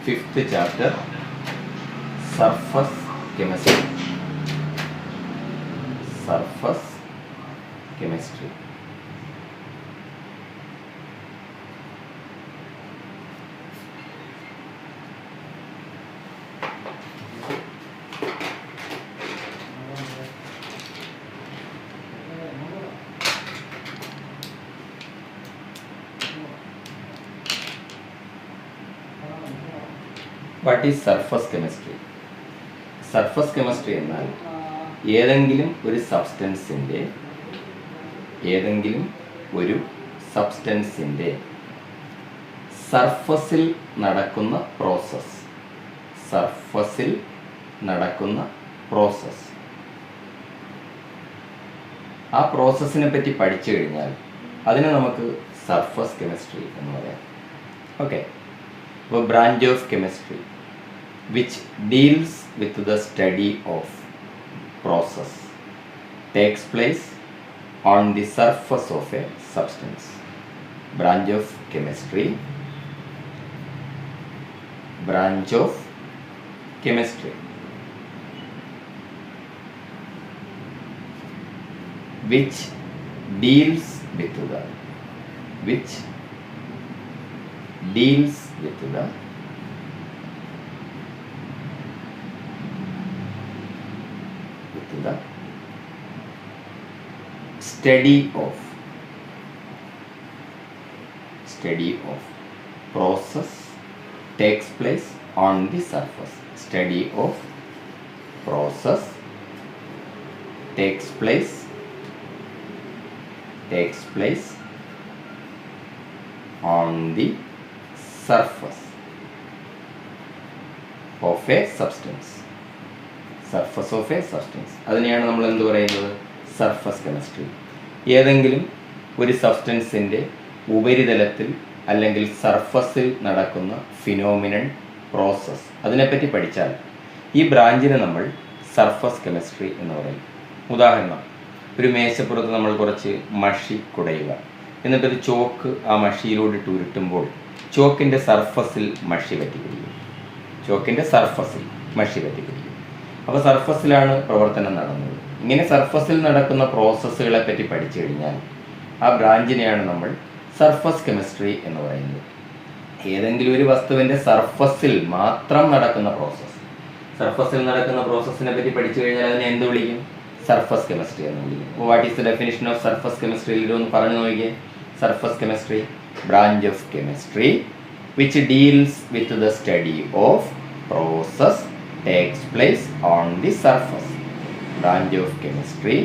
fifth chapter, surface chemistry. Surface chemistry. What is surface chemistry? Surface chemistry എന്നാൽ ഏതെങ്കിലും ഒരു സബ്സ്റ്റൻസിൻ്റെ സർഫസിൽ നടക്കുന്ന പ്രോസസ്സ് ആ പ്രോസസ്സിനെ പറ്റി പഠിച്ചു കഴിഞ്ഞാൽ അതിനെ നമുക്ക് സർഫസ് കെമിസ്ട്രി എന്ന് പറയാം. ഓക്കെ, അപ്പോൾ branch of chemistry which deals with the study of process takes place on the surface of a substance. Branch of chemistry which deals with the study of process takes place on the surface. Study of process takes place on the surface of a substance. Surface of a substance, അതിനെയാണ് നമ്മൾ എന്ത് പറയുന്നത്? Surface chemistry. ഏതെങ്കിലും ഒരു സബ്സ്റ്റൻസിൻ്റെ ഉപരിതലത്തിൽ അല്ലെങ്കിൽ സർഫസിൽ നടക്കുന്ന ഫിനോമിനൻ പ്രോസസ്സ്, അതിനെപ്പറ്റി പഠിച്ചാൽ ഈ ബ്രാഞ്ചിനെ നമ്മൾ സർഫസ് കെമിസ്ട്രി എന്ന് പറയും. ഉദാഹരണം, ഒരു മേശപ്പുറത്ത് നമ്മൾ കുറച്ച് മഷി കുടയുക, എന്നിട്ടൊരു ചോക്ക് ആ മഷിയിലൂടെ ഉരുട്ടുമ്പോൾ ചോക്കിൻ്റെ സർഫസിൽ മഷി പറ്റിപ്പിടിക്കും. അപ്പോൾ സർഫസിലാണ് പ്രവർത്തനം നടന്നത്. ഇങ്ങനെ സർഫസിൽ നടക്കുന്ന പ്രോസസ്സുകളെ പറ്റി പഠിച്ചു കഴിഞ്ഞാൽ ആ ബ്രാഞ്ചിനെയാണ് നമ്മൾ സർഫസ് കെമിസ്ട്രി എന്ന് പറയുന്നത്. ഏതെങ്കിലും ഒരു വസ്തുവിൻ്റെ സർഫസിൽ മാത്രം നടക്കുന്ന പ്രോസസ്സിനെ പറ്റി പഠിച്ചു കഴിഞ്ഞാൽ അതിനെ എന്ത് വിളിക്കും? സർഫസ് കെമിസ്ട്രി എന്ന് വിളിക്കും. അപ്പോൾ what is the definition of surface chemistry? ഇതിലൊന്ന് പറഞ്ഞു നോക്കിയേ. Surface chemistry, branch of chemistry which deals with the study of process takes place on the surface. Branch of chemistry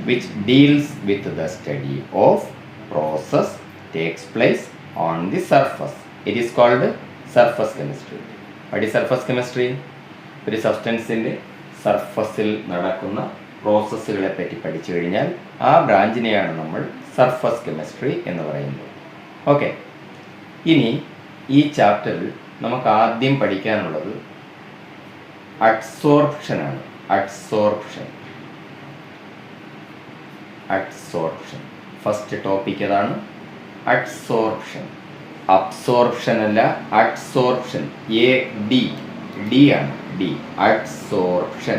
which deals with the study of process takes place on the surface. It is called surface chemistry. What is surface chemistry? ഒരു സബ്സ്റ്റൻസിൻ്റെ സർഫസിൽ നടക്കുന്ന പ്രോസസ്സുകളെ പറ്റി പഠിച്ചു കഴിഞ്ഞാൽ ആ ബ്രാഞ്ചിനെയാണ് നമ്മൾ surface chemistry എന്ന് പറയുന്നത്. ഓക്കെ, ഇനി ഈ ചാപ്റ്ററിൽ നമുക്ക് ആദ്യം പഠിക്കാനുള്ളത് അഡ്സോർപ്ഷനാണ്. അഡ്സോർപ്ഷൻ ഫസ്റ്റ് ടോപ്പിക് ഏതാണ്? അഡ്സോർപ്ഷൻ. അബ്സോർപ്ഷൻ അല്ല, അഡ്സോർപ്ഷൻ. ഡി ആണ്. അഡ്സോർപ്ഷൻ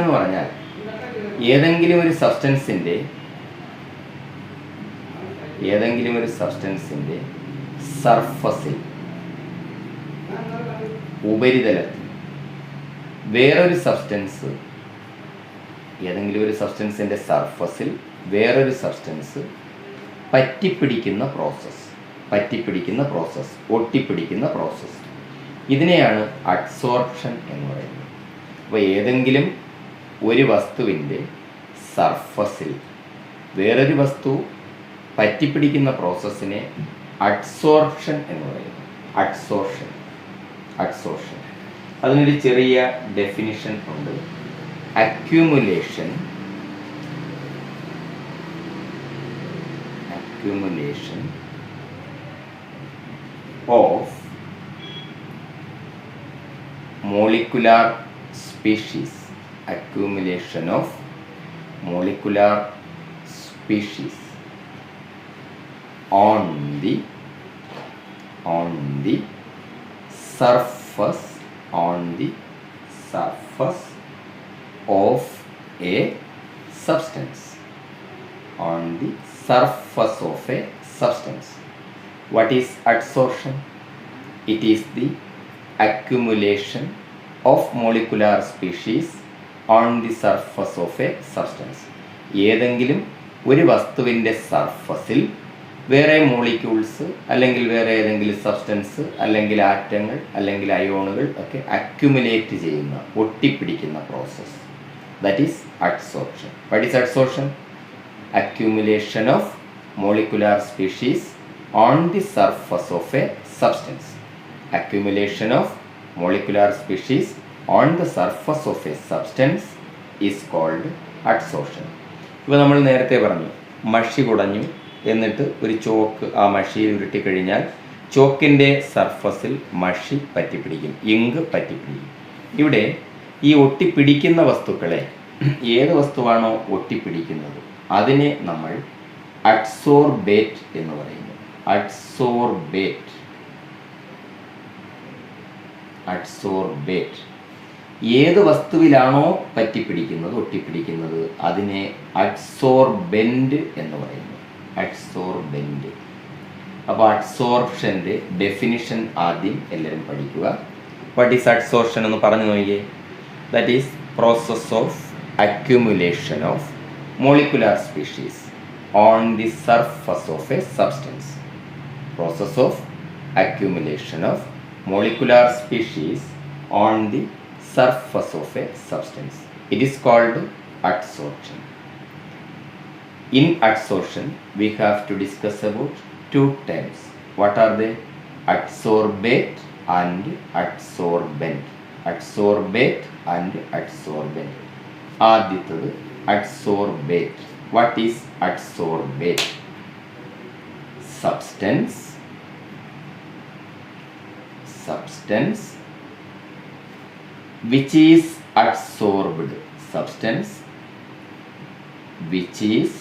എന്ന് പറഞ്ഞാൽ ഏതെങ്കിലും ഒരു സബ്സ്റ്റൻസിൻ്റെ സർഫസിൽ, ഉപരിതലത്തിൽ വേറൊരു സബ്സ്റ്റൻസ്, ഏതെങ്കിലും ഒരു സബ്സ്റ്റൻസിൻ്റെ സർഫസിൽ വേറൊരു സബ്സ്റ്റൻസ് ഒട്ടിപ്പിടിക്കുന്ന പ്രോസസ്സ്, ഇതിനെയാണ് അഡ്സോർപ്ഷൻ എന്ന് പറയുന്നത്. അപ്പോൾ ഏതെങ്കിലും ഒരു വസ്തുവിൻ്റെ സർഫസിൽ വേറൊരു വസ്തു പറ്റിപ്പിടിക്കുന്ന പ്രോസസ്സിനെ അഡ്സോർപ്ഷൻ എന്ന് പറയുന്നു. അഡ്സോർപ്ഷൻ അതിനൊരു ചെറിയ ഡെഫിനിഷൻ ഉണ്ട്. Accumulation of molecular species on the on the surface of a substance. On the surface of a substance. What is adsorption? It is the accumulation of molecular species on the surface of a substance. ഏതെങ്കിലും ഒരു വസ്തുവിൻ്റെ സർഫസിൽ വേറെ molecules അല്ലെങ്കിൽ വേറെ ഏതെങ്കിലും substance അല്ലെങ്കിൽ ആറ്റങ്ങൾ അല്ലെങ്കിൽ അയോണുകൾ ഒക്കെ അക്യുമുലേറ്റ് ചെയ്യുന്ന, ഒട്ടിപ്പിടിക്കുന്ന process. That is adsorption. What is adsorption? Accumulation of molecular species on the surface of a substance. Accumulation of molecular species on the surface of a substance is called adsorption. ഇപ്പോൾ നമ്മൾ നേരത്തെ പറഞ്ഞു, മഷി കുടഞ്ഞു എന്നിട്ട് ഒരു ചോക്ക് ആ മഷിയിൽ ഉരുട്ടിക്കഴിഞ്ഞാൽ ചോക്കിൻ്റെ സർഫസിൽ മഷി പറ്റിപ്പിടിക്കും, ഇങ്ക് പറ്റിപ്പിടിക്കും. ഇവിടെ ഈ ഒട്ടിപ്പിടിക്കുന്ന വസ്തുക്കളെ, ഏത് വസ്തുവാണോ ഒട്ടിപ്പിടിക്കുന്നത് അതിനെ നമ്മൾ അഡ്സോർബേറ്റ് എന്ന് പറയുന്നു. അഡ്സോർബേറ്റ് ഏത് വസ്തുവിലാണോ പറ്റിപ്പിടിക്കുന്നത്, ഒട്ടിപ്പിടിക്കുന്നത് അതിനെ അഡ്സോർബെൻറ്റ് എന്ന് പറയുന്നു. അഡ്സോർബെൻറ്റ്. അപ്പോൾ അഡ്സോർപ്ഷൻ്റെ ഡെഫിനിഷൻ ആദ്യം എല്ലാവരും പഠിക്കുക. വാട്ട് ഈസ് അഡ്സോർപ്ഷൻ എന്ന് പറഞ്ഞു നോക്കിയേ. That is process of accumulation of molecular species on the surface of a substance. Process of accumulation of molecular species on the surface of a substance. It is called adsorption. In adsorption, we have to discuss about two terms. What are they? Adsorbate and adsorbent. Adsorbate and adsorbent. ആദ്യത്തത് adsorbate. What is adsorbate? Substance which is adsorbed. Substance which is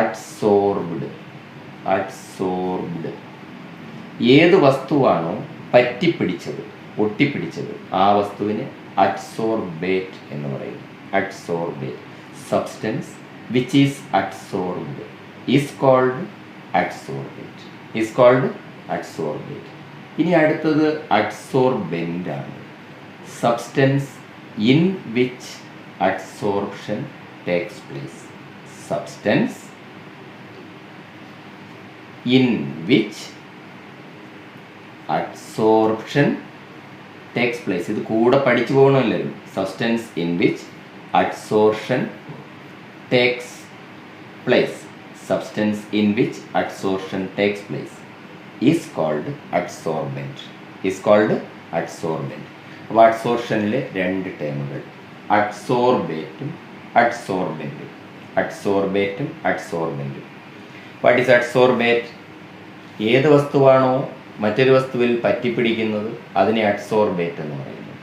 adsorbed. ഏത് വസ്തുവാണോ പറ്റിപ്പിടിച്ചത്, ഒട്ടിപ്പിടിച്ചത്, ആ വസ്തുവിനെ adsorbate എന്ന് പറയുന്നു. Adsorbate. Substance which is adsorbed is called adsorbate. ഇനി അടുത്തത് adsorbent ആണ്. Substance in which adsorption takes place. Substance in which adsorption takes place. ഇത് കൂടെ പഠിച്ചു പോകണമല്ലോ. Substance in which adsorption takes place. Substance in which adsorption takes place is called adsorbent. അപ്പോൾ അഡ്സോർപ്ഷനിലെ രണ്ട് ടേമുകൾ, അഡ്സോർബേറ്റും അഡ്സോർബെൻറ്റും. What is adsorbate? ഏത് വസ്തുവാണോ മറ്റൊരു വസ്തുവിൽ പറ്റിപ്പിടിക്കുന്നത് അതിനെ അഡ്സോർബേറ്റ് എന്ന് പറയുന്നു.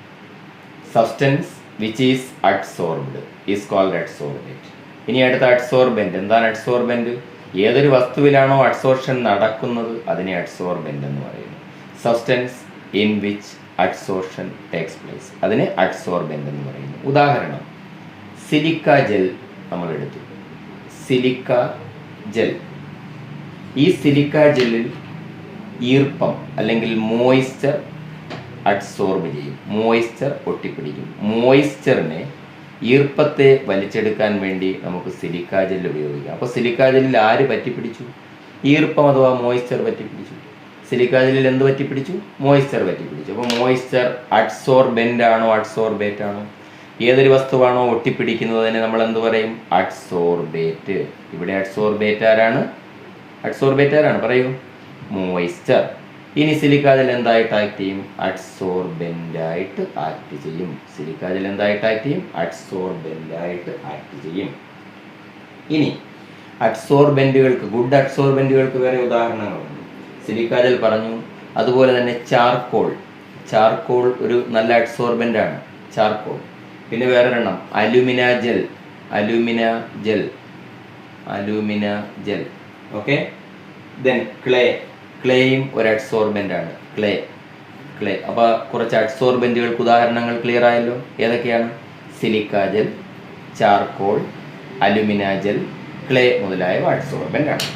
Substance which is adsorbed is called adsorbate. ഇനി അടുത്ത അഡ്സോർബെൻ്റ്. എന്താണ് അഡ്സോർബെൻ്റ്? ഏതൊരു വസ്തുവിലാണോ അഡ്സോർപ്ഷൻ നടക്കുന്നത് അതിനെ അഡ്സോർബെൻ്റ് എന്ന് പറയുന്നു. Substance in which adsorption takes place അതിനെ അഡ്സോർബെൻ്റ് എന്ന് പറയുന്നു. ഉദാഹരണം, സിലിക്ക ജെൽ നമ്മൾ എടുത്തു. Silica gel. ഈ സിലിക്ക ജെല്ലിൽ ഈർപ്പം അല്ലെങ്കിൽ മോയ്സ്ചർ അഡ്സോർബ് ചെയ്യും, മോയ്സ്ചർ ഒട്ടിപ്പിടിക്കും. മോയ്സ്ചറിനെ, ഈർപ്പത്തെ വലിച്ചെടുക്കാൻ വേണ്ടി നമുക്ക് സിലിക്ക ജെൽ ഉപയോഗിക്കാം. അപ്പോൾ സിലിക്ക ജെല്ലിൽ ആര് പറ്റിപ്പിടിച്ചു? ഈർപ്പം അഥവാ മോയ്സ്ചർ പറ്റിപ്പിടിച്ചു. സിലിക്ക ജെല്ലിൽ എന്ത് പറ്റിപ്പിടിച്ചു? മോയ്സ്ചർ പറ്റിപ്പിടിച്ചു. അപ്പോൾ മോയ്സ്ചർ അഡ്സോർബെൻ്റ് ആണോ അഡ്സോർബേറ്റ് ആണോ? ഏതൊരു വസ്തുവാണോ ഒട്ടിപ്പിടിക്കുന്നതിനെ നമ്മൾ എന്ത് പറയും? അഡ്സോർബേറ്റ്. ഇവിടെ അഡ്സോർബേറ്റ് ആരാണ്? പറയൂ. മോയ്സ്ചർ. ഇനി സിലിക്ക ജെൽ എന്തായിട്ട് ആക്ട് ചെയ്യും? അഡ്സോർബെൻ്റായിട്ട് ആക്ട് ചെയ്യും. അഡ്സോർബെൻ്റായിട്ട് ആക്ട് ചെയ്യും. ഇനി അഡ്സോർബെൻറ്റുകൾക്ക്, ഗുഡ് അഡ്സോർബെൻറ്റുകൾക്ക് വേറെ ഉദാഹരണങ്ങളുണ്ട്. സിലിക്ക ജെൽ പറഞ്ഞു. അതുപോലെ തന്നെ ചാർക്കോൾ ഒരു നല്ല അഡ്സോർബെൻ്റ് ആണ്. ചാർക്കോൾ. പിന്നെ വേറെ ഒരെണ്ണം alumina gel. Okay. Then clay. ക്ലേയും ഒരു അഡ്സോർബൻ്റ് ആണ്. ക്ലേ. അപ്പോൾ കുറച്ച് അഡ്സോർബൻറ്റുകൾക്ക് ഉദാഹരണങ്ങൾ ക്ലിയർ ആയല്ലോ. ഏതൊക്കെയാണ്? Silica gel, charcoal, alumina gel, clay മുതലായവ അഡ്സോർബൻ്റ് ആണ്.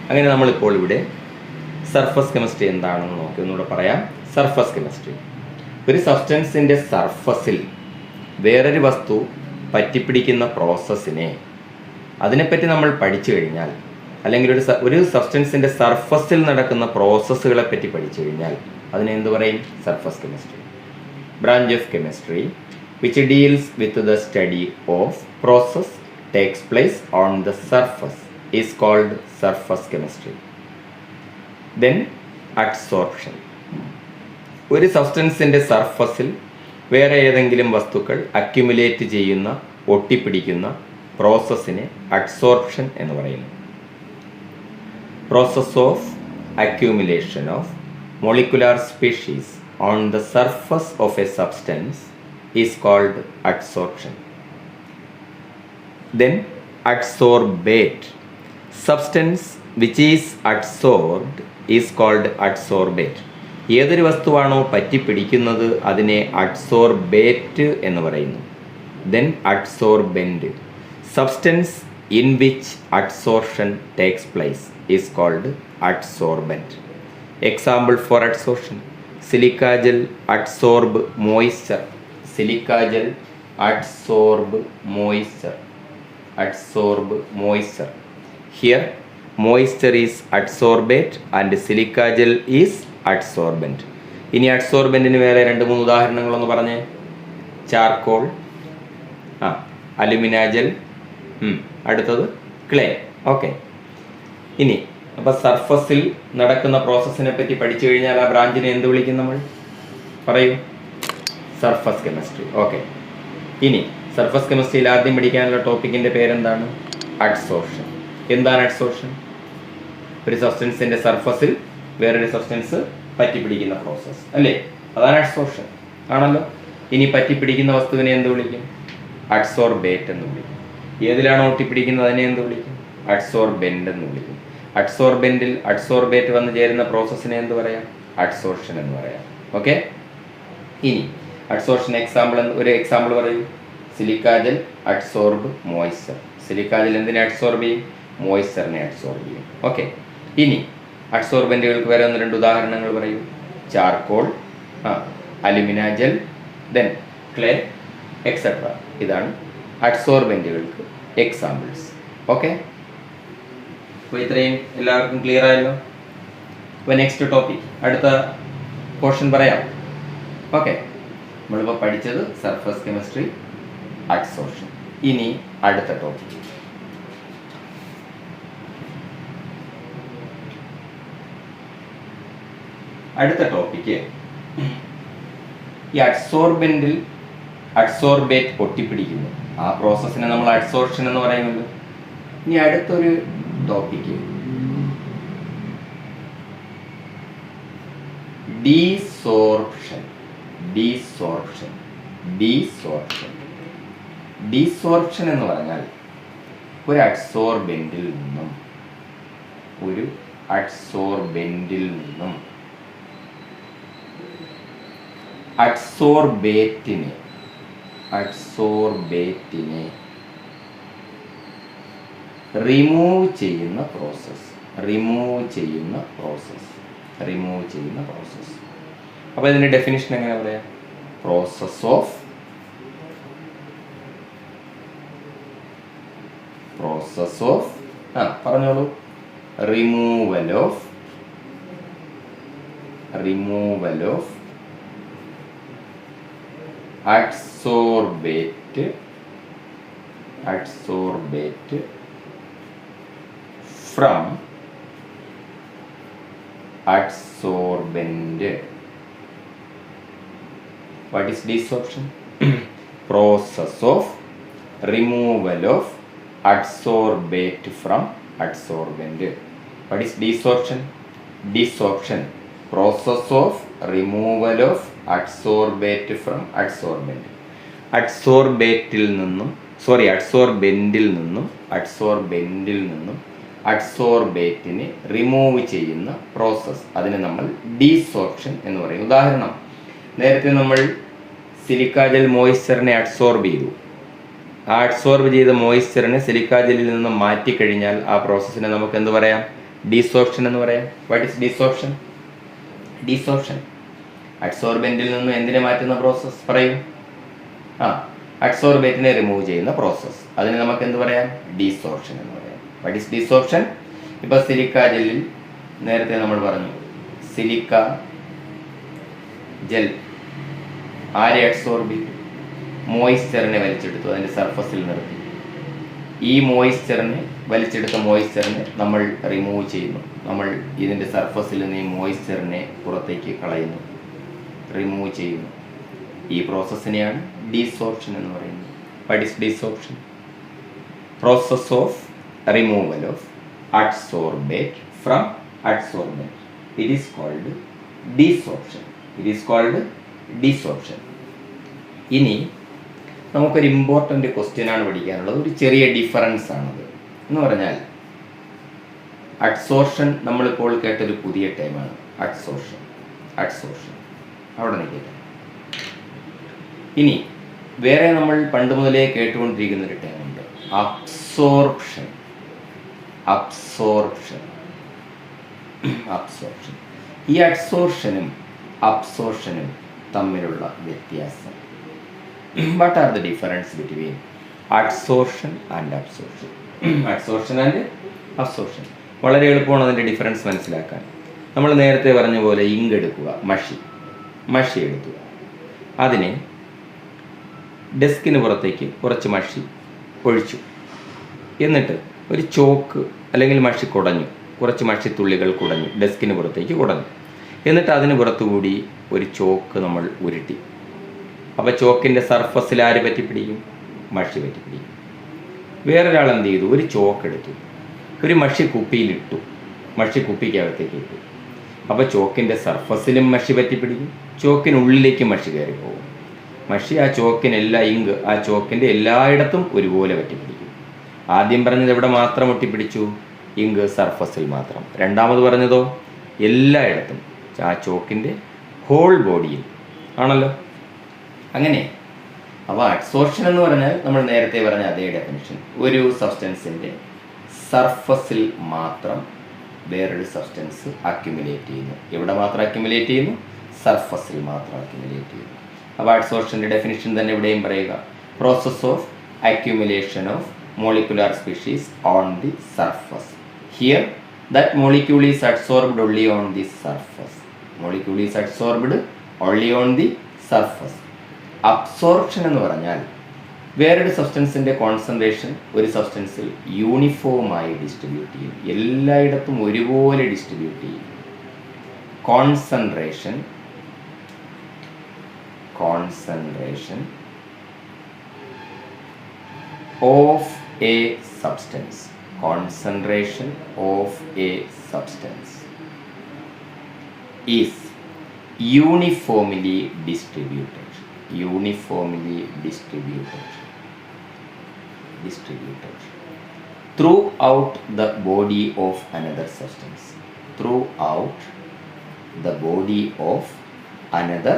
അങ്ങനെ നമ്മളിപ്പോൾ ഇവിടെ സർഫസ് കെമിസ്ട്രി എന്താണെന്ന് നോക്കി ഒന്നുകൂടെ പറയാം. സർഫസ് കെമിസ്ട്രി ഒരു സബ്സ്റ്റൻസിൻ്റെ സർഫസിൽ വേറൊരു വസ്തു പറ്റിപ്പിടിക്കുന്ന പ്രോസസ്സിനെ, അതിനെപ്പറ്റി നമ്മൾ പഠിച്ചു കഴിഞ്ഞാൽ, അല്ലെങ്കിൽ ഒരു സബ്സ്റ്റൻസിൻ്റെ സർഫസിൽ നടക്കുന്ന പ്രോസസ്സുകളെ പറ്റി പഠിച്ചു കഴിഞ്ഞാൽ അതിനെ എന്ത് പറയും? Surface chemistry. Branch of chemistry which deals with the study of process takes place on the surface is called surface chemistry. Then adsorption. ഒരു സബ്സ്റ്റൻസിൻ്റെ സർഫസിൽ വേറെ ഏതെങ്കിലും വസ്തുക്കൾ അക്യുമുലേറ്റ് ചെയ്യുന്ന, ഒട്ടിപ്പിടിക്കുന്ന പ്രോസസ്സിനെ അഡ്സോർപ്ഷൻ എന്ന് പറയുന്നു. Process of accumulation of molecular species on the surface of a substance is called adsorption. Then adsorbate. Substance which is adsorbed is called adsorbate. ഏതൊരു വസ്തുവാണോ പറ്റിപ്പിടിക്കുന്നത് അതിനെ അഡ്സോർബേറ്റ് എന്ന് പറയുന്നു. Then adsorbent. Substance in which adsorption takes place is called adsorbent. Example for adsorption: silica gel adsorb moisture. Silica gel adsorb moisture. Adsorb moisture. Here moisture is adsorbate and silica gel is adsorbent. ഇനി അഡ്സോർബൻറ്റിന് വേറെ 2-3 ഉദാഹരണങ്ങളൊന്ന് പറഞ്ഞേ. Charcoal, alumina gel, അടുത്തത് clay. Okay. ഇനി അപ്പോൾ സർഫസിൽ നടക്കുന്ന പ്രോസസ്സിനെ പറ്റി പഠിച്ചു കഴിഞ്ഞാൽ ആ ബ്രാഞ്ചിനെ എന്ത് വിളിക്കും നമ്മൾ? പറയൂ. Surface chemistry. ഓക്കെ. ഇനി സർഫസ് കെമിസ്ട്രിയിൽ ആദ്യം പഠിക്കാനുള്ള ടോപ്പിക്കിൻ്റെ പേരെന്താണ്? അഡ്സോർപ്ഷൻ. എന്താണ് അഡ്സോർപ്ഷൻ? ഒരു സബ്സ്റ്റൻസിൻ്റെ സർഫസിൽ വേറൊരു സബ്സ്റ്റൻസ് പറ്റിപ്പിടിക്കുന്ന പ്രോസസ്സ് അല്ലേ? അതാണ് അഡ്സോർപ്ഷൻ. ആണല്ലോ. ഇനി പറ്റിപ്പിടിക്കുന്ന വസ്തുവിനെ എന്ത് വിളിക്കും? അഡ്സോർബേറ്റ് എന്ന് വിളിക്കും. ഏതിലാണോ ഒട്ടിപ്പിടിക്കുന്നത് അതിനെ എന്ത് വിളിക്കും? അഡ്സോർബെൻ്റ് എന്ന് വിളിക്കും. അഡ്സോർബെൻറ്റിൽ അഡ്സോർബേറ്റ് വന്ന് ചേരുന്ന പ്രോസസ്സിനെ എന്ത് പറയാം? അഡ്സോർപ്ഷൻ എന്ന് പറയാം. ഓക്കെ. ഇനി അഡ്സോർപ്ഷൻ ഒരു എക്സാമ്പിൾ പറയൂ. Silica gel adsorb moisture. Silica gel എന്തിനെ അഡ്സോർബ് ചെയ്യും? മോയ്സ്ചറിനെ അഡ്സോർബ് ചെയ്യും. ഓക്കെ. ഇനി അഡ്സോർബൻറ്റുകൾക്ക് വരെ 1-2 ഉദാഹരണങ്ങൾ പറയൂ. Charcoal, alumina gel, then clay, etcetera. ഇതാണ് അഡ്സോർബൻറ്റുകൾക്ക് എക്സാമ്പിൾസ്. ഓക്കെ. അപ്പോൾ ഇത്രയും എല്ലാവർക്കും ക്ലിയർ ആയല്ലോ. അപ്പോൾ നെക്സ്റ്റ് ടോപ്പിക്, അടുത്ത പോർഷൻ പറയാം. ഓക്കെ. നമ്മളിപ്പോൾ പഠിച്ചത് സർഫസ് കെമിസ്ട്രി, അഡ്സോർപ്ഷൻ. ഇനി അടുത്ത ടോപ്പിക്. അടുത്ത ടോപ്പിക്ക് ഈ അഡ്സോർബെൻറ്റിൽ അഡ്സോർബേറ്റ് ഒട്ടിപ്പിടിക്കുന്നു. ആ പ്രോസസ്സിനെ നമ്മൾ അഡ്സോർപ്ഷൻ എന്ന് പറയുമല്ലോ. ഇനി അടുത്തൊരു ടോപ്പിക്ക് ഡീസോർപ്ഷൻ. ഡീസോർപ്ഷൻ. ഡീസോർപ്ഷൻ. ഡീസോർപ്ഷൻ എന്ന് പറഞ്ഞാൽ ഒരു അഡ്സോർബെൻറ്റിൽ നിന്നും അഡ്സോർബേറ്റിനെ റിമൂവ് ചെയ്യുന്ന പ്രോസസ്സ്. അപ്പോൾ ഇതിന്റെ ഡെഫിനിഷൻ എങ്ങനെ പറയാം? പ്രോസസ് ഓഫ് പറഞ്ഞോളൂ. Removal of adsorbate from adsorbent. What is desorption? Process of removal of adsorbate from adsorbent. What is desorption? Desorption, process of removal of adsorbate from adsorbent. അഡ്സോർബെൻറ്റിൽ നിന്നും അഡ്സോർബേറ്റിനെ remove ചെയ്യുന്ന process, അതിനെ നമ്മൾ ഡീസോർപ്ഷൻ എന്ന് പറയും. ഉദാഹരണം, നേരത്തെ നമ്മൾ സിലിക്ക ജെൽ മോയ്സ്ചറിനെ അഡ്സോർബ് ചെയ്തു. ആ അഡ്സോർബ് ചെയ്ത മോയ്സ്ചറിനെ സിലിക്ക ജെല്ലിൽ നിന്ന് മാറ്റിക്കഴിഞ്ഞാൽ ആ പ്രോസസ്സിനെ നമുക്ക് എന്ത് പറയാം? ഡീസോർപ്ഷൻ എന്ന് പറയാം. What is ഡീസോർപ്ഷൻ? ഡീസോർപ്ഷൻ അഡ്സോർബെന്റിൽ നിന്ന് എന്തിനെ മാറ്റുന്ന പ്രോസസ്സ് പറയൂ? അഡ്സോർബേറ്റിനെ റിമൂവ് ചെയ്യുന്ന പ്രോസസ്സ്, അതിന് നമുക്ക് എന്ത് പറയാം? ഡീസോർപ്ഷൻ എന്ന് പറയാം. What is desorption? ഇപ്പോൾ സിലിക്ക ജെല്ലിൽ നേരത്തെ നമ്മൾ പറഞ്ഞു, സിലിക്ക ജെൽ ആരെ അഡ്സോർബ് ചെയ്തു? മോയ്സ്ചറിനെ വലിച്ചെടുത്തു, അതിൻ്റെ സർഫസിൽ നിർത്തി. ഈ മോയ്സ്ചറിനെ വലിച്ചെടുത്ത മോയ്സ്ചറിനെ നമ്മൾ റിമൂവ് ചെയ്യുന്നു. നമ്മൾ ഇതിൻ്റെ സർഫസിൽ നിന്ന് ഈ മോയ്സ്ചറിനെ പുറത്തേക്ക് കളയുന്നു, റിമൂവ് ചെയ്യുന്നു. ഈ പ്രോസസ്സിനെയാണ് ഡീസോർപ്ഷൻ എന്ന് പറയുന്നത്. What is desorption? Process of removal of adsorbate from adsorbent. It is called desorption. It is called desorption. ഇനി നമുക്കൊരു ഇമ്പോർട്ടൻ്റ് ക്വസ്റ്റ്യനാണ് പഠിക്കാനുള്ളത്. ഒരു ചെറിയ ഡിഫറൻസ് ആണത്. എന്ന് പറഞ്ഞാൽ അഡ്സോർഷൻ നമ്മളിപ്പോൾ കേട്ടൊരു പുതിയ ടൈമാണ്. അഡ്സോർഷൻ അവിടെ നിൽക്കട്ടെ. ഇനി വേറെ നമ്മൾ പണ്ട് മുതലേ കേട്ടുകൊണ്ടിരിക്കുന്ന ഒരു ടൈമുണ്ട്, അബ്സോർപ്ഷൻ. ഈ അഡ്സോർഷനും അബ്സോർഷനും തമ്മിലുള്ള വ്യത്യാസം. What are the difference between adsorption and absorption? Adsorption and absorption വളരെ എളുപ്പമാണ് അതിൻ്റെ ഡിഫറൻസ് മനസ്സിലാക്കാൻ. നമ്മൾ നേരത്തെ പറഞ്ഞ പോലെ ഇങ്ക് എടുക്കുക, മഷി എടുക്കുക. അതിനെ ഡെസ്കിന് പുറത്തേക്ക് കുറച്ച് മഷി ഒഴിച്ചു. എന്നിട്ട് ഒരു ചോക്ക് അല്ലെങ്കിൽ മഷി കുടഞ്ഞു, കുറച്ച് മഷിത്തുള്ളികൾ കുടഞ്ഞു, ഡെസ്കിന് പുറത്തേക്ക് കുടഞ്ഞു. എന്നിട്ട് അതിന് പുറത്തുകൂടി ഒരു ചോക്ക് നമ്മൾ ഉരുട്ടി. അപ്പോൾ ചോക്കിൻ്റെ സർഫസിൽ ആര് പറ്റിപ്പിടിക്കും? മഷി പറ്റിപ്പിടിക്കും. വേറൊരാൾ എന്ത് ചെയ്തു? ഒരു ചോക്ക് എടുത്തു, ഒരു മഷി കുപ്പിയിലിട്ടു, മഷി കുപ്പിക്കകത്തേക്ക് ഇട്ടു. അപ്പോൾ ചോക്കിൻ്റെ സർഫസിലും മഷി പറ്റിപ്പിടിക്കും, ചോക്കിനുള്ളിലേക്ക് മഷി കയറി പോകും. മഷി ആ ഇങ്ക് ആ ചോക്കിൻ്റെ എല്ലായിടത്തും ഒരുപോലെ പറ്റിപ്പിടിക്കും. ആദ്യം പറഞ്ഞത് എവിടെ മാത്രം ഒട്ടിപ്പിടിച്ചു? ഇങ്ക് സർഫസിൽ മാത്രം. രണ്ടാമത് പറഞ്ഞതോ എല്ലായിടത്തും, ആ ചോക്കിൻ്റെ ഹോൾ ബോഡിയിൽ ആണല്ലോ. അങ്ങനെ അപ്പോൾ അഡ്സോർഷൻ എന്ന് പറഞ്ഞാൽ നമ്മൾ നേരത്തെ പറഞ്ഞ അതേ ഡെഫിനിഷൻ. ഒരു സബ്സ്റ്റൻസിൻ്റെ സർഫസിൽ മാത്രം വേറൊരു സബ്സ്റ്റൻസ് അക്യുമുലേറ്റ് ചെയ്യുന്നു. എവിടെ മാത്രം അക്യുമുലേറ്റ് ചെയ്യുന്നു? സർഫസിൽ മാത്രം അക്യുമുലേറ്റ് ചെയ്യുന്നു. അപ്പോൾ അഡ്സോർഷൻ്റെ ഡെഫിനിഷൻ തന്നെ ഇവിടെയും പറയുക, process of accumulation of molecular species on the surface. Here that molecule is adsorbed only on the surface. Molecule is adsorbed only on the surface. Absorption എന്ന് പറഞ്ഞാൽ വേറൊരു സബ്സ്റ്റൻസിൻ്റെ കോൺസെൻട്രേഷൻ ഒരു സബ്സ്റ്റൻസിൽ യൂണിഫോമായി ഡിസ്ട്രിബ്യൂട്ട് ചെയ്യും, എല്ലായിടത്തും ഒരുപോലെ ഡിസ്ട്രിബ്യൂട്ട് ചെയ്യും. Concentration of a substance. Concentration of a substance is uniformly distributed throughout the body of another substance. Throughout the body of another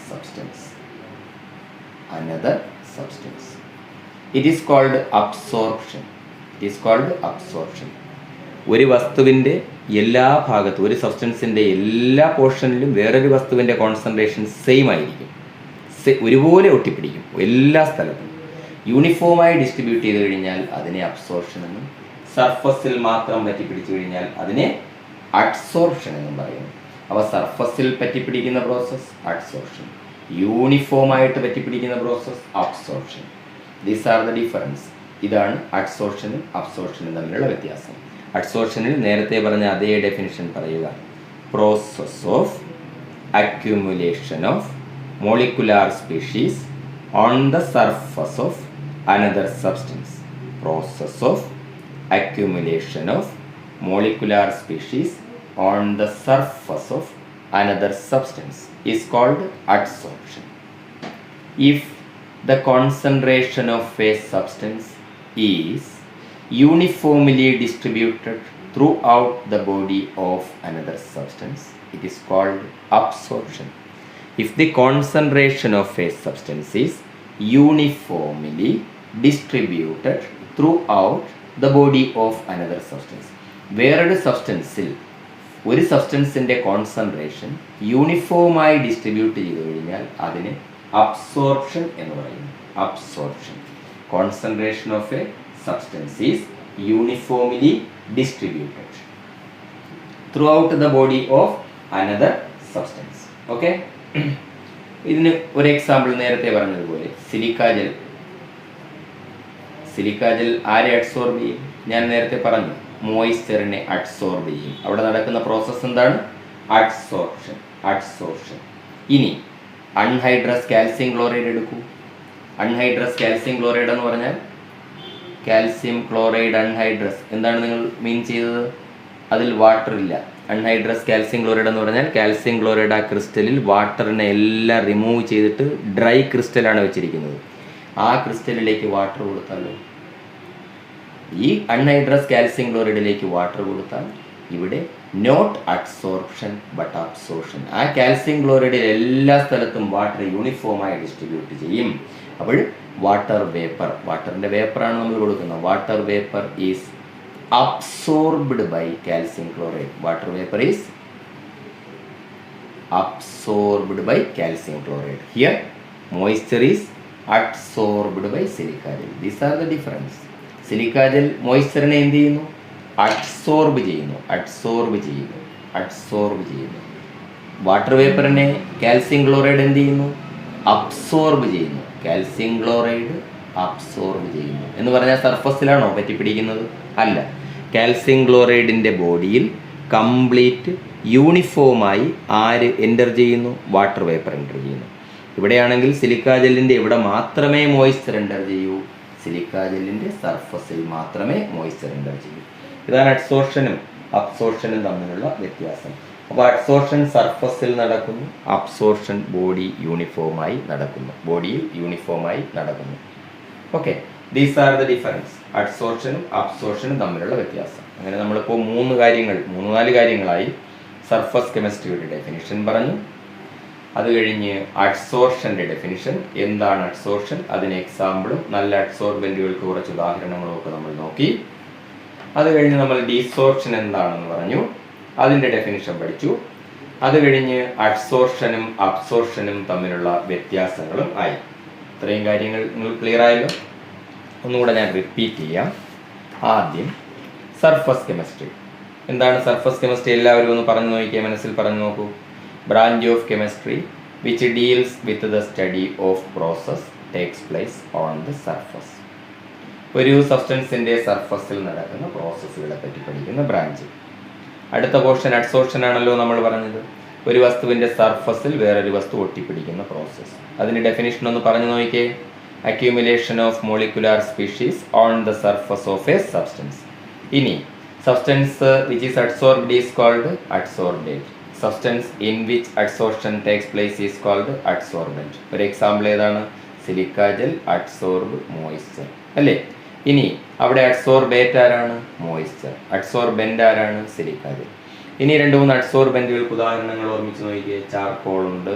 substance. It is called absorption. ഒരു വസ്തുവിൻ്റെ എല്ലാ ഭാഗത്തും, ഒരു സബ്സ്റ്റൻസിൻ്റെ എല്ലാ പോർഷനിലും വേറൊരു വസ്തുവിൻ്റെ കോൺസെൻട്രേഷൻ സെയിം ആയിരിക്കും, ഒരുപോലെ ഒട്ടിപ്പിടിക്കും എല്ലാ സ്ഥലത്തും. യൂണിഫോമായി ഡിസ്ട്രിബ്യൂട്ട് ചെയ്ത് കഴിഞ്ഞാൽ അതിനെ അബ്സോർപ്ഷൻ എന്നും, സർഫസിൽ മാത്രം പറ്റിപ്പിടിച്ചു കഴിഞ്ഞാൽ അതിനെ അഡ്സോർപ്ഷൻ എന്നും പറയുന്നു. അപ്പോൾ സർഫസിൽ പറ്റിപ്പിടിക്കുന്ന പ്രോസസ് അഡ്സോർപ്ഷൻ, യൂണിഫോമായിട്ട് പറ്റിപ്പിടിക്കുന്ന process absorption. These are the difference. ഇതാണ് അഡ്സോർഷനും അബ്സോർഷനും തമ്മിലുള്ള വ്യത്യാസം. അഡ്സോർഷനിൽ നേരത്തെ പറഞ്ഞ അതേ ഡെഫിനിഷൻ പറയുക, process of accumulation of molecular species on the surface of another substance. Process of accumulation of molecular species on the surface of another substance is called adsorption. If the concentration of a substance is uniformly distributed throughout the body of another substance, it is called absorption. If the concentration of a substance is uniformly distributed throughout the body of another substance, വേറൊരു സബ്സ്റ്റൻസിൽ ഒരു സബ്സ്റ്റൻസിൻ്റെ concentration യൂണിഫോമായി distribute ചെയ്ത് കഴിഞ്ഞാൽ അതിന് absorption എന്ന് പറയുന്നു. Absorption, concentration of a substance is uniformly distributed through out the body of another substance. Okay, ഇതിന് ഒരു example നേരത്തെ പറഞ്ഞതുപോലെ സിലിക്കാജൽ. സിലിക്കാജൽ ആരെ അഡ്സോർബ് ചെയ്യും? ഞാൻ നേരത്തെ പറഞ്ഞു, മോയ്സ്ചറിനെ അഡ്സോർബ് ചെയ്യും. അവിടെ നടക്കുന്ന പ്രോസസ്സ് എന്താണ്? അഡ്സോർപ്ഷൻ. അഡ്സോർപ്ഷൻ. ഇനി അൺഹൈഡ്രസ് കാൽസ്യം ക്ലോറൈഡ് എടുക്കൂ. അൺഹൈഡ്രസ് കാൽസ്യം ക്ലോറൈഡ് എന്ന് പറഞ്ഞാൽ കാൽസ്യം ക്ലോറൈഡ് അൺഹൈഡ്രസ് എന്താണ് നിങ്ങൾ മീൻ ചെയ്തത്? അതിൽ വാട്ടർ ഇല്ല. അൺഹൈഡ്രസ് കാൽസ്യം ക്ലോറൈഡ് എന്ന് പറഞ്ഞാൽ കാൽസ്യം ക്ലോറൈഡ് ആ ക്രിസ്റ്റലിൽ വാട്ടറിനെ എല്ലാം റിമൂവ് ചെയ്തിട്ട് ഡ്രൈ ക്രിസ്റ്റലാണ് വെച്ചിരിക്കുന്നത്. ആ ക്രിസ്റ്റലിലേക്ക് വാട്ടർ കൊടുത്താലോ? ഈ അൺഹൈഡ്രസ് കാൽസ്യം ക്ലോറൈഡിലേക്ക് വാട്ടർ കൊടുത്താൽ ഇവിടെ നോട്ട് അഡ്സോർപ്ഷൻ ബട്ട് അബ്സോർപ്ഷൻ. ആ കാൽസ്യം ക്ലോറൈഡിൽ എല്ലാ സ്ഥലത്തും വാട്ടർ യൂണിഫോമായി ഡിസ്ട്രിബ്യൂട്ട് ചെയ്യും. അപ്പോൾ വാട്ടർ വേപ്പർ, വാട്ടറിൻ്റെ വേപ്പറാണ് നമ്മൾ കൊടുക്കുന്നത്. Water vapour is absorbed by calcium chloride. Water vapour is absorbed by calcium chloride. Here moisture is adsorbed by silica gel. These are the difference. Silica gel മോയ്സ്ചറിനെ എന്ത് ചെയ്യുന്നു? Adsorb ചെയ്യുന്നു. അഡ്സോർബ് ചെയ്യുന്നു. Adsorb ചെയ്യുന്നു. വാട്ടർ വേപ്പറിനെ കാൽസ്യം ക്ലോറൈഡ് എന്ത് ചെയ്യുന്നു? Absorb ചെയ്യുന്നു. Calcium chloride absorb ചെയ്യുന്നു എന്ന് പറഞ്ഞാൽ സർഫസിലാണോ പറ്റിപ്പിടിക്കുന്നത്? അല്ല. കാൽസ്യം ക്ലോറൈഡിൻ്റെ ബോഡിയിൽ കംപ്ലീറ്റ് യൂണിഫോമായി ആര് എൻ്റർ ചെയ്യുന്നു? വാട്ടർ വേപ്പർ എൻ്റർ ചെയ്യുന്നു. ഇവിടെയാണെങ്കിൽ സിലിക്ക ജെല്ലിൻ്റെ ഇവിടെ മാത്രമേ മോയ്സ്ചർ എൻ്റർ ചെയ്യൂ. സിലിക്ക ജെല്ലിൻ്റെ സർഫസിൽ മാത്രമേ മോയ്സ്ചർ എൻ്റർ ചെയ്യൂ. ഇതാണ് അഡ്സോർപ്ഷനും അബ്സോർപ്ഷനും തമ്മിലുള്ള വ്യത്യാസം. അപ്പോൾ അഡ്സോർപ്ഷൻ സർഫസിൽ നടക്കുന്നു, അബ്സോർപ്ഷൻ ബോഡി യൂണിഫോമായി നടക്കുന്നു. ബോഡിയിൽ യൂണിഫോമായി നടക്കുന്നു. Okay, these are the difference. അഡ്സോർപ്ഷനും അബ്സോർപ്ഷനും തമ്മിലുള്ള വ്യത്യാസം. അങ്ങനെ നമ്മളിപ്പോൾ 3-4 കാര്യങ്ങളായി സർഫസ് കെമിസ്ട്രിയുടെ ഡെഫിനിഷൻ പറഞ്ഞു. അത് കഴിഞ്ഞ് അഡ്സോർപ്ഷൻ്റെ ഡെഫിനിഷൻ, എന്താണ് അഡ്സോർപ്ഷൻ, അതിന് എക്സാമ്പിളും നല്ല അഡ്സോർബൻറ്റുകൾക്ക് കുറച്ച് ഉദാഹരണങ്ങളും ഒക്കെ നമ്മൾ നോക്കി. അത് കഴിഞ്ഞ് നമ്മൾ ഡീസോർപ്ഷൻ എന്താണെന്ന് പറഞ്ഞു, അതിൻ്റെ ഡെഫിനിഷൻ പഠിച്ചു. അത് കഴിഞ്ഞ് അഡ്സോർപ്ഷനും അബ്സോർപ്ഷനും തമ്മിലുള്ള വ്യത്യാസങ്ങളും ആയി. ഇത്രയും കാര്യങ്ങൾ നിങ്ങൾ ക്ലിയർ ആയല്ലോ. ഒന്നുകൂടെ ഞാൻ റിപ്പീറ്റ് ചെയ്യാം. ആദ്യം സർഫസ് കെമിസ്ട്രി. എന്താണ് സർഫസ് കെമിസ്ട്രി? എല്ലാവരും ഒന്ന് പറഞ്ഞു നോക്കിയാൽ, മനസ്സിൽ പറഞ്ഞു നോക്കൂ. Branch of chemistry which deals with the study of process takes place on the surface. ഒരു സബ്സ്റ്റൻസിൻ്റെ സർഫസിൽ നടക്കുന്ന പ്രോസസ്സുകളെ പറ്റി പഠിക്കുന്ന ബ്രാഞ്ച്. അടുത്ത പോർഷൻ അഡ്സോർപ്ഷൻ ആണല്ലോ നമ്മൾ പറഞ്ഞത്. ഒരു വസ്തുവിൻ്റെ സർഫസിൽ വേറൊരു വസ്തു ഒട്ടിപ്പിടിക്കുന്ന പ്രോസസ്സ്. അതിൻ്റെ ഡെഫിനിഷൻ ഒന്ന് പറഞ്ഞു നോക്കിയേ. Accumulation of molecular species on the surface of a substance. ഇനി substance which is adsorbed is called adsorbate. Substance in which adsorption takes place is called adsorbent. ഒരു എക്സാമ്പിൾ ഏതാണ്? സിലിക്ക ജെൽ അഡ്സോർബ് മോയ്സ്ചർ അല്ലേ. ഇനി അവിടെ adsorbate ആരാണ്? Moisture. Adsorbent ആരാണ്? Silica gel. ഇനി 2-3 അഡ്സോർബൻറ്റുകൾക്ക് ഉദാഹരണങ്ങൾ ഓർമ്മിച്ച് നോക്കിയേ. ചാർക്കോൾ ഉണ്ട്,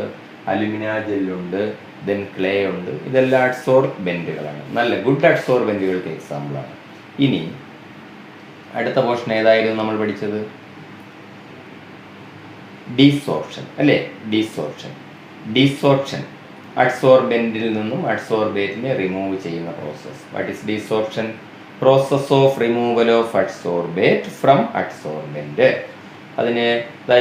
അലുമിന ജെല്ലുണ്ട്, ദെൻ ക്ലേ ഉണ്ട്. ഇതെല്ലാം അഡ്സോർബെൻറ്റുകളാണ്. നല്ല ഗുഡ് അഡ്സോർബൻറ്റുകൾക്ക് എക്സാമ്പിളാണ്. ഇനി അടുത്ത പോർഷൻ ഏതായിരുന്നു നമ്മൾ പഠിച്ചത്? ഡീസോർപ്ഷൻ അല്ലേ. ഡീസോർപ്ഷൻ. ഡീസോർപ്ഷൻ അഡ്സോർബെൻറ്റിൽ നിന്നും അഡ്സോർബേറ്റിനെ റിമൂവ് ചെയ്യുന്ന process. What is desorption? Process of removal of adsorbate from adsorbent. അതിന്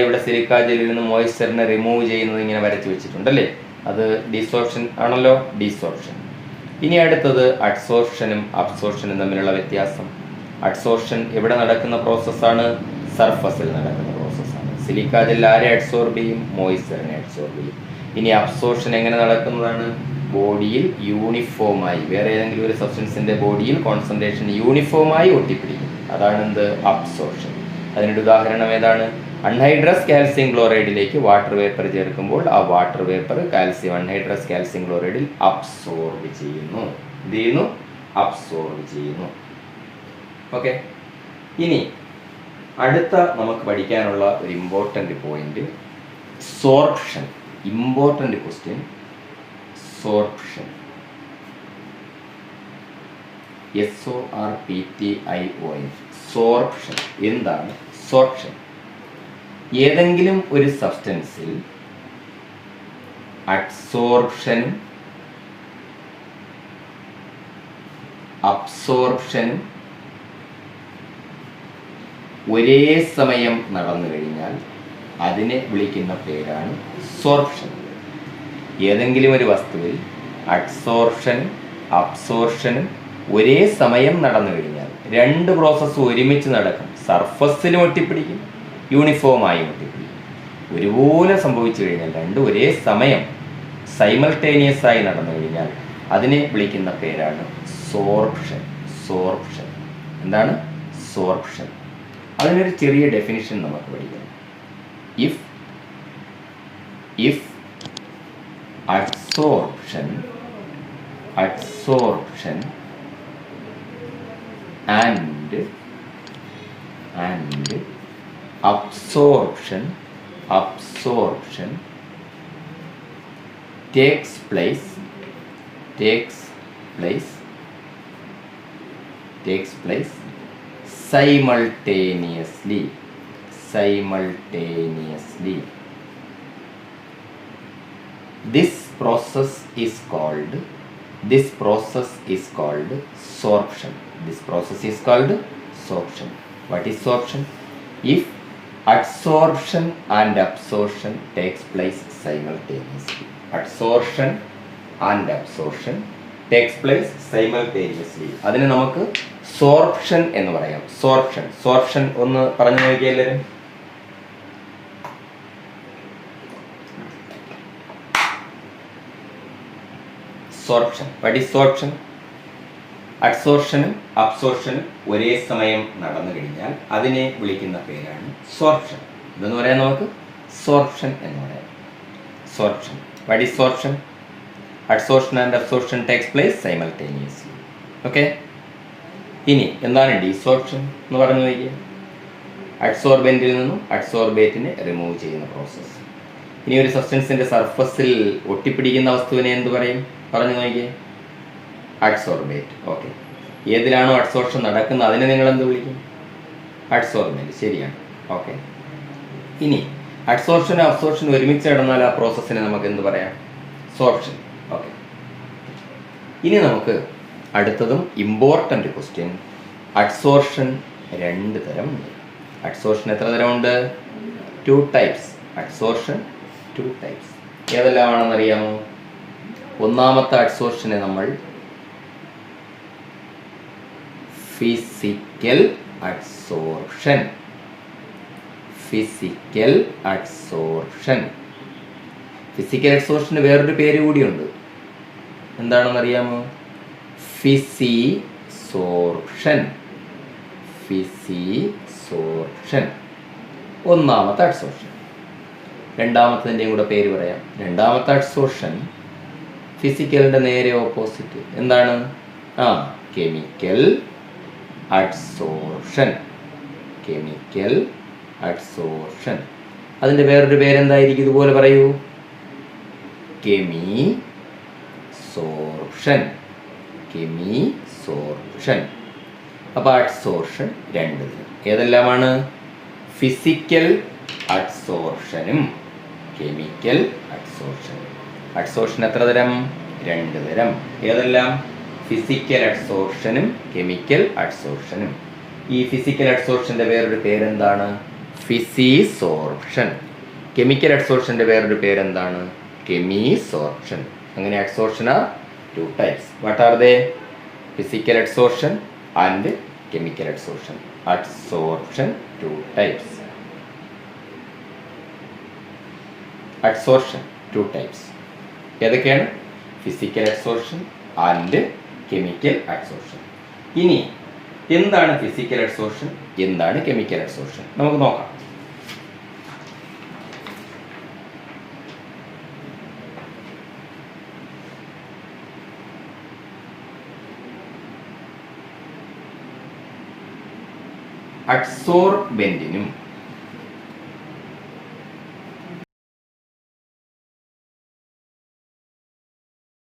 ഇവിടെ സിലിക്ക ജെല്ലിൽ നിന്ന് മോയ്സ്ചറിനെ റിമൂവ് ചെയ്യുന്നത് ഇങ്ങനെ വരച്ച് വെച്ചിട്ടുണ്ടല്ലേ. അത് ഡീസോർപ്ഷൻ ആണല്ലോ. ഡീസോർപ്ഷൻ. ഇനി അടുത്തത് അഡ്സോർപ്ഷനും അബ്സോർപ്ഷനും തമ്മിലുള്ള വ്യത്യാസം. അഡ്സോർപ്ഷൻ എവിടെ നടക്കുന്ന പ്രോസസ്സാണ്? സർഫസിൽ നടക്കുന്ന പ്രോസസ്സാണ്. സിലിക്ക ജെൽ ആരെ അഡ്സോർബ് ചെയ്യും? മോയ്സ്ചറിനെ അഡ്സോർബ് ചെയ്യും. ഇനി അബ്സോർപ്ഷൻ എങ്ങനെ നടക്കുന്നതാണ്? ബോഡിയിൽ യൂണിഫോമായി, വേറെ ഏതെങ്കിലും ഒരു സബ്സ്റ്റൻസിൻ്റെ ബോഡിയിൽ കോൺസെൻട്രേഷൻ യൂണിഫോമായി ഒട്ടിപ്പിടിക്കും. അതാണ് എന്ത്? അബ്സോർപ്ഷൻ. അതിനൊരു ഉദാഹരണം ഏതാണ്? അൺഹൈഡ്രസ് കാൽസ്യം ക്ലോറൈഡിലേക്ക് വാട്ടർ വേപ്പർ ചേർക്കുമ്പോൾ ആ വാട്ടർ വേപ്പർ അൺഹൈഡ്രസ് കാൽസ്യം ക്ലോറൈഡിൽ അബ്സോർബ് ചെയ്യുന്നു. എന്ത് ചെയ്യുന്നു? അബ്സോർബ് ചെയ്യുന്നു. ഓക്കെ. ഇനി അടുത്ത നമുക്ക് പഠിക്കാനുള്ള ഒരു important point sorption. Important question sorption. SORPTION. Sorption. എന്താണ് സോർപ്ഷൻ? ഏതെങ്കിലും ഒരു സബ്സ്റ്റൻസിൽ അഡ്സോർപ്ഷനും അബ്സോർപ്ഷനും ഒരേ സമയം നടന്നു കഴിഞ്ഞാൽ അതിനെ വിളിക്കുന്ന പേരാണ് സോർപ്ഷൻ. ഏതെങ്കിലും ഒരു വസ്തുവിൽ അഡ്സോർപ്ഷനും അബ്സോർപ്ഷനും ഒരേ സമയം നടന്നു കഴിഞ്ഞാൽ രണ്ട് പ്രോസസ്സ് ഒരുമിച്ച് നടക്കും. സർഫസിലും ഒട്ടിപ്പിടിക്കും, യൂണിഫോമായി ഒട്ടിപ്പിടിക്കും. ഒരുപോലെ സംഭവിച്ചു കഴിഞ്ഞാൽ രണ്ടും ഒരേ സമയം സൈമൾട്ടേനിയസ് ആയി നടന്നു കഴിഞ്ഞാൽ അതിനെ വിളിക്കുന്ന പേരാണ് സോർപ്ഷൻ. സോർപ്ഷൻ. എന്താണ് സോർപ്ഷൻ? അതിനൊരു ചെറിയ ഡെഫിനിഷൻ നമുക്ക് പഠിക്കാം. If adsorption and absorption takes place simultaneously. This process is called sorption. What is sorption? If adsorption and absorption takes place simultaneously. അതിനെ നമുക്ക് സോർപ്ഷൻ എന്ന് പറയാം. സോർപ്ഷൻ ഒന്ന് പറഞ്ഞു നോക്കിയേ എല്ലാവരും. സോർപ്ഷൻ. What is sorption? അഡ്സോർപ്ഷനും അബ്സോർപ്ഷനും ഒരേ സമയം നടന്നു കഴിഞ്ഞാൽ അതിനെ വിളിക്കുന്ന പേരാണ് സോർപ്ഷൻ. ഇതെന്ന് പറയാൻ നമുക്ക് സോർപ്ഷൻ എന്ന് പറയാം. Sorption. What is sorption? Adsorption and absorption takes place simultaneously. Okay. ഇനി എന്താണ് ഡീസോർപ്ഷൻ എന്ന് പറഞ്ഞു നോക്കിയാൽ? അഡ്സോർബൻറ്റിൽ നിന്നും അഡ്സോർബേറ്റിനെ റിമൂവ് ചെയ്യുന്ന പ്രോസസ്സ്. ഇനി ഒരു സബ്സ്റ്റൻസിൻ്റെ സർഫസിൽ ഒട്ടിപ്പിടിക്കുന്ന വസ്തുവിനെ എന്ത് പറയും? പറഞ്ഞു നോക്കിയേ. അഡ്സോർബേറ്റ്. ഓക്കെ. ഏതിലാണോ അഡ്സോർപ്ഷൻ നടക്കുന്നത് അതിനെ നിങ്ങൾ എന്ത് വിളിക്കും? അഡ്സോർബൻറ്റ്. ശരിയാണ്. ഓക്കെ. ഇനി അഡ്സോർപ്ഷനും അബ്സോർപ്ഷനും ഒരുമിച്ച് നടന്നാൽ ആ പ്രോസസ്സിനെ നമുക്ക് എന്ത് പറയാം? സോർപ്ഷൻ. ഓക്കെ. ഇനി നമുക്ക് അടുത്തതും ഇമ്പോർട്ടൻ്റ് ക്വസ്റ്റ്യൻ. അഡ്സോർപ്ഷൻ രണ്ട് തരമുണ്ട്. അഡ്സോർപ്ഷൻ എത്ര തരമുണ്ട്? 2 types. Adsorption 2 types. ഏതെല്ലാമാണെന്ന് അറിയാമോ? ഒന്നാമത്തെ അഡ്സോർപ്ഷനെ നമ്മൾ ഫിസിക്കൽ അഡ്സോർപ്ഷൻ. ഫിസിക്കൽ അഡ്സോർപ്ഷന് വേറൊരു പേര് കൂടിയുണ്ട്. എന്താണെന്ന് അറിയാമോ? ഫിസിസോർപ്ഷൻ. ഒന്നാമത്തെ അഡ്സോർപ്ഷൻ. രണ്ടാമത്തതിൻ്റെയും കൂടെ പേര് പറയാം. രണ്ടാമത്തെ അഡ്സോർപ്ഷൻ ഫിസിക്കലിൻ്റെ നേരെ ഓപ്പോസിറ്റ്. എന്താണ്? Chemical adsorption. അതിൻ്റെ വേറൊരു പേരെന്തായിരിക്കും? ഇതുപോലെ പറയൂ. കെമിസോർപ്ഷൻ. അപ്പോൾ അഡ്സോർപ്ഷൻ രണ്ട് തരം. ഏതെല്ലാമാണ്? ഫിസിക്കൽ അഡ്സോർപ്ഷനും കെമിക്കൽ അഡ്സോർപ്ഷനും. അഡ്സോർപ്ഷൻ എത്ര തരം? രണ്ട് തരം. ഏതെല്ലാം? ഫിസിക്കൽ അഡ്സോർപ്ഷനും കെമിക്കൽ അഡ്സോർപ്ഷനും. ഈ ഫിസിക്കൽ അഡ്സോർപ്ഷൻ്റെ വേറൊരു പേരെന്താണ്? ഫിസിസോർപ്ഷൻ. കെമിക്കൽ അഡ്സോർപ്ഷൻ്റെ വേറൊരു പേരെന്താണ്? കെമിസോർപ്ഷൻ. അങ്ങനെ adsorption R 2 types. What are they? Physical adsorption and chemical adsorption. Adsorption 2 types. Adsorption 2 types. ഏതൊക്കെയാണ്? Physical adsorption and chemical adsorption. ഇനി എന്താണ് ഫിസിക്കൽ അഡ്സോർപ്ഷൻ, എന്താണ് കെമിക്കൽ അഡ്സോർപ്ഷൻ നമുക്ക് നോക്കാം. അഡ്സോർബെന്റിനും